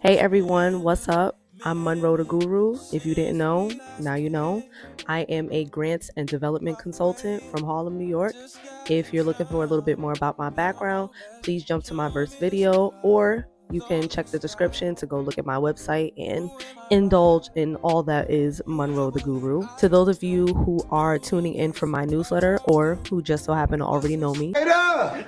Hey everyone, what's up? I'm Monroe the Guru. If you didn't know, now you know. I am a grants and development consultant from Harlem, New York. If you're looking for a little bit more about my background, please jump to my first video, or you can check the description to go look at my website and indulge in all that is Monroe the Guru. To those of you who are tuning in from my newsletter or who just so happen to already know me, Hey there!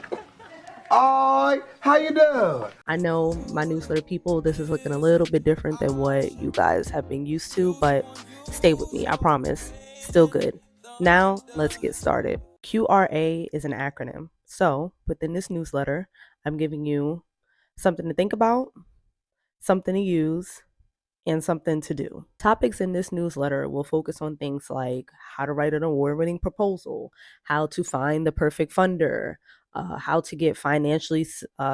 Oi, how you doing? I know my newsletter people, this is looking a little bit different than what you guys have been used to, but stay with me, I promise. Still good. Now, let's get started. QRA is an acronym. So, within this newsletter, I'm giving you something to think about, something to use, and something to do. Topics in this newsletter will focus on things like how to write an award-winning proposal, how to find the perfect funder, how to get financially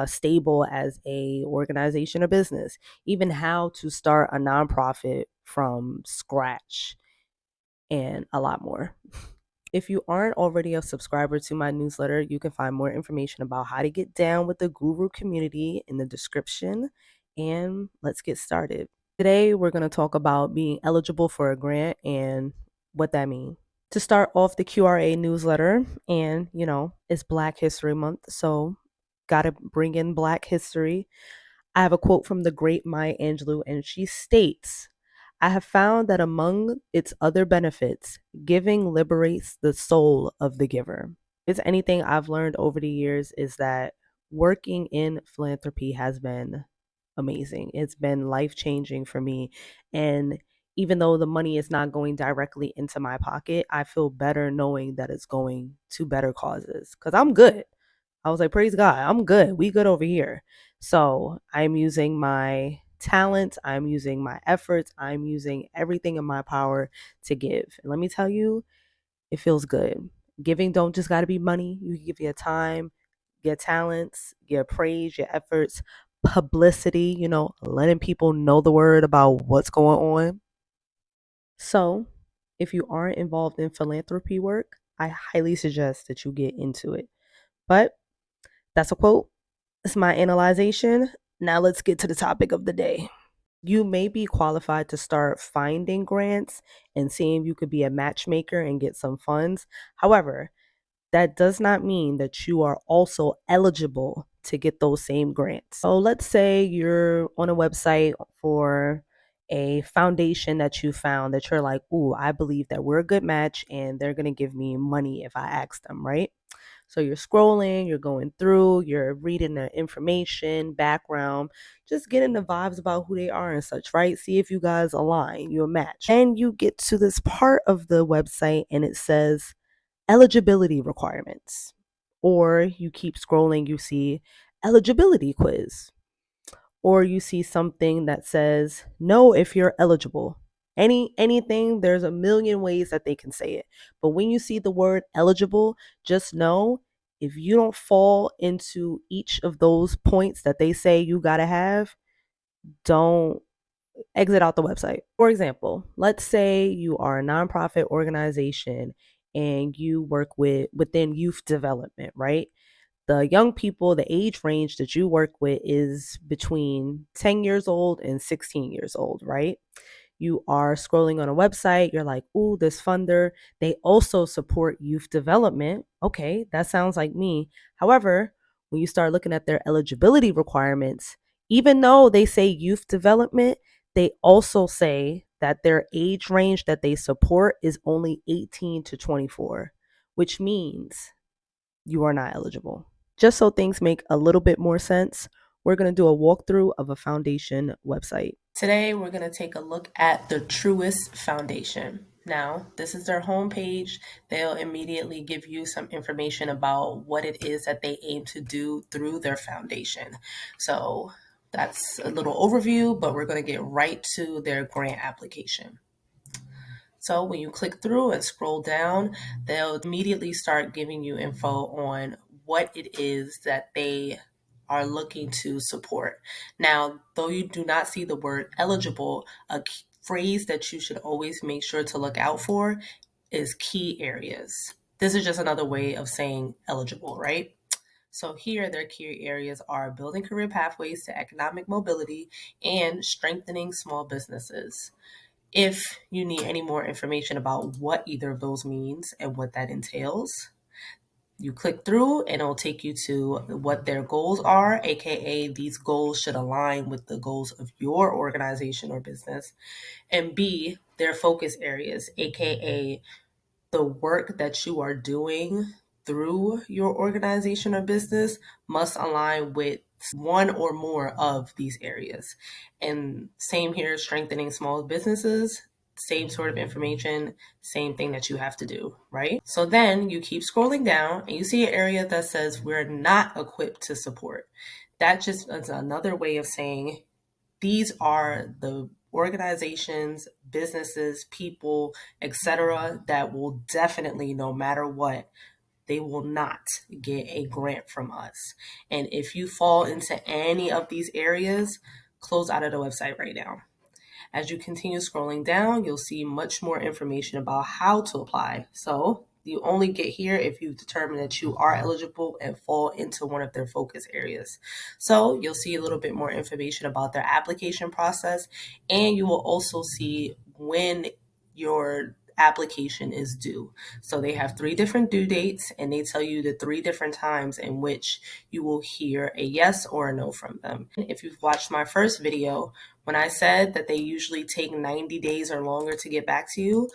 stable as a organization or business, even how to start a nonprofit from scratch, and a lot more. If you aren't already a subscriber to my newsletter, you can find more information about how to get down with the Guru community in the description. And let's get started. Today, we're going to talk about being eligible for a grant and what that means. To start off the QRA newsletter, and it's Black History Month, so got to bring in Black history. I have a quote from the great Maya Angelou, and she states, I have found that among its other benefits, giving liberates the soul of the giver. If it's anything I've learned over the years is that working in philanthropy has been amazing. It's been life-changing for me. And even though the money is not going directly into my pocket, I feel better knowing that it's going to better causes because I'm good. I was like, praise God, I'm good. We good over here. So I'm using my talent, I'm using my efforts, I'm using everything in my power to give. And let me tell you, it feels good. Giving don't just got to be money. You can give your time, your talents, your praise, your efforts, publicity, letting people know the word about what's going on. So, if you aren't involved in philanthropy work, I highly suggest that you get into it. But that's a quote. It's my analyzation. Now let's get to the topic of the day. You may be qualified to start finding grants and seeing if you could be a matchmaker and get some funds. However, that does not mean that you are also eligible to get those same grants. So let's say you're on a website for a foundation that you found that you're like, ooh, I believe that we're a good match and they're going to give me money if I ask them, right? So you're scrolling, you're going through, you're reading the information, background, just getting the vibes about who they are and such, right? See if you guys align, you match. And you get to this part of the website and it says eligibility requirements. Or you keep scrolling, you see eligibility quiz. Or you see something that says no if you're eligible. Anything, there's a million ways that they can say it. But when you see the word eligible, just know if you don't fall into each of those points that they say you got to have, don't exit out the website. For example, let's say you are a nonprofit organization and you work within youth development, right? The young people, the age range that you work with is between 10 years old and 16 years old, right? You are scrolling on a website, you're like, ooh, this funder, they also support youth development. Okay, that sounds like me. However, when you start looking at their eligibility requirements, even though they say youth development, they also say that their age range that they support is only 18 to 24, which means you are not eligible. Just so things make a little bit more sense, we're going to do a walkthrough of a foundation website. Today, we're going to take a look at the Truist Foundation. Now, this is their homepage. They'll immediately give you some information about what it is that they aim to do through their foundation. So that's a little overview, but we're going to get right to their grant application. So when you click through and scroll down, they'll immediately start giving you info on what it is that they are looking to support. Now, though you do not see the word eligible, a phrase that you should always make sure to look out for is key areas. This is just another way of saying eligible, right? So here, their key areas are building career pathways to economic mobility and strengthening small businesses. If you need any more information about what either of those means and what that entails, you click through and it'll take you to what their goals are, aka these goals should align with the goals of your organization or business, and B, their focus areas, aka the work that you are doing through your organization or business must align with one or more of these areas. And same here, strengthening small businesses, same sort of information, same thing that you have to do, right? So then you keep scrolling down and you see an area that says we're not equipped to support. That just is another way of saying these are the organizations, businesses, people, etc., that will definitely, no matter what, they will not get a grant from us. And if you fall into any of these areas, close out of the website right now. As you continue scrolling down, you'll see much more information about how to apply. So you only get here if you determine that you are eligible and fall into one of their focus areas. So you'll see a little bit more information about their application process, and you will also see when your application is due. So they have 3 different due dates, and they tell you the 3 different times in which you will hear a yes or a no from them. If you've watched my first video, when I said that they usually take 90 days or longer to get back to you,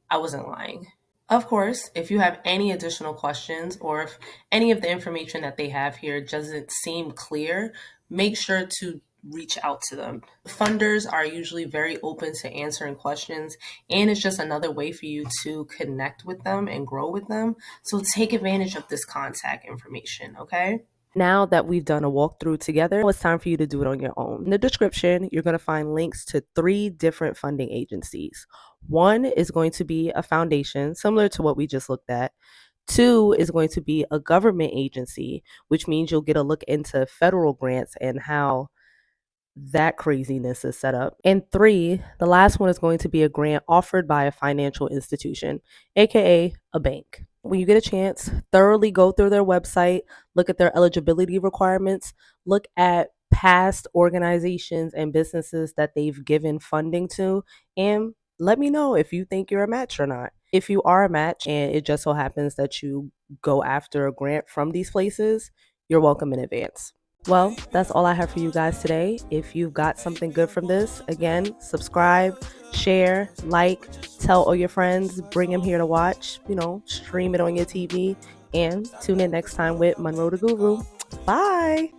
I wasn't lying. Of course, if you have any additional questions or if any of the information that they have here doesn't seem clear, make sure to reach out to them. Funders are usually very open to answering questions, and it's just another way for you to connect with them and grow with them. So take advantage of this contact information, okay? Now that we've done a walkthrough together, it's time for you to do it on your own. In the description, you're going to find links to 3 different funding agencies. One is going to be a foundation, similar to what we just looked at. 2 is going to be a government agency, which means you'll get a look into federal grants and how that craziness is set up. And 3, the last one is going to be a grant offered by a financial institution, aka a bank. When you get a chance, thoroughly go through their website, look at their eligibility requirements, look at past organizations and businesses that they've given funding to, and let me know if you think you're a match or not. If you are a match and it just so happens that you go after a grant from these places, you're welcome in advance. Well, that's all I have for you guys today. If you've got something good from this, again, subscribe, share, like, tell all your friends, bring them here to watch, stream it on your TV, and tune in next time with Monroe the Guru. Bye.